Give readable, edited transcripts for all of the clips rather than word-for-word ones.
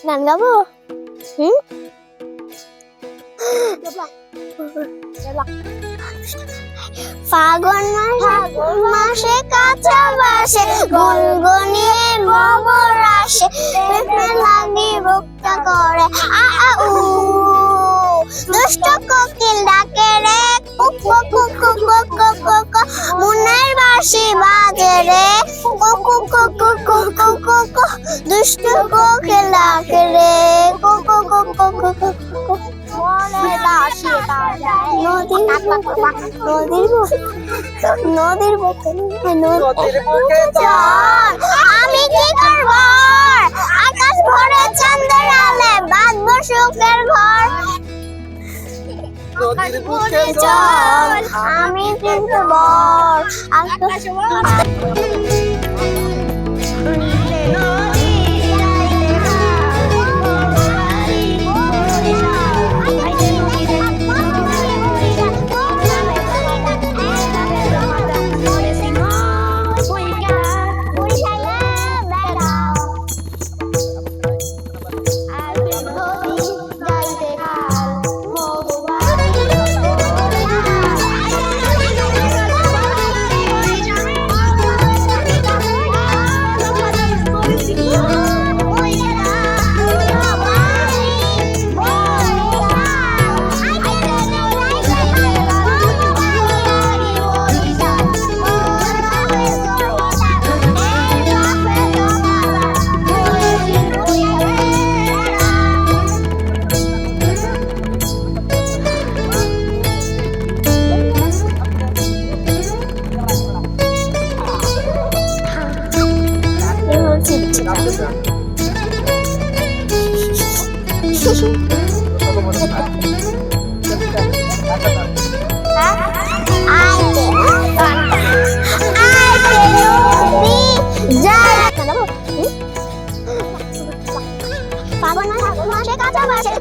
গান গাবো? ফাগুন মাসে কাঁচা বাসে গনগনিয়ে গোবর আসে পেঁপে লাগি বক্তা করে আ আ উ দুষ্ট কোকিল ডাকে রে cook cook cook cook cook cook cook মনের বাঁশি বাজে রে cook cook cook cook cook cook cook দুষ্ট কোকিল ডাকে রে cook cook cook cook cook cook মনের বাঁশি বাজে নদীর বুকে চল আমি কি করব আকাশ ভরে চাঁদের আলো বাঁধবো সুখের ঘর নদীর বুকে চল আমি কিন্তু বর আকাশ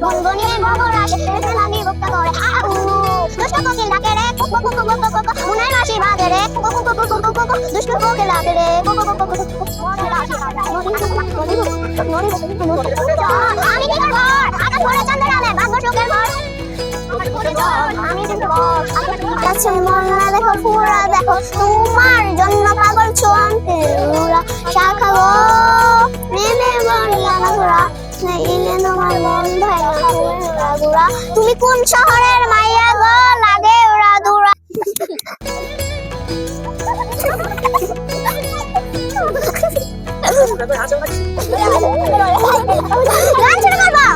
গনগনিয়ে গোবর আসে পেঁপে লাগি বক্তা করে আ উ দুষ্ট কোকিল ডাকে রে cook cook cook cook cook মনের বাঁশি বাজে রে cook cook cook cook cook দুষ্ট কোকিল ডাকে রে cook cook cook cook cook মনের বাঁশি বাজে আমি কি করব আকাশ ভরে চাঁদের আলো বাঁধবো সুখের ঘর আমি কিন্তু বর কাছে মনটা দেখো পুরা দেখো তোমার জন্য পাগল ছোঁয়ান্তে উড়া শাখা গো প্রেমে বনলা ঘোরা ইলে তোমার মন ভাঙা গুড়া তুমি কোন শহরের মাইয়া গো লাগে ওরা দুরা গান শুরু করবো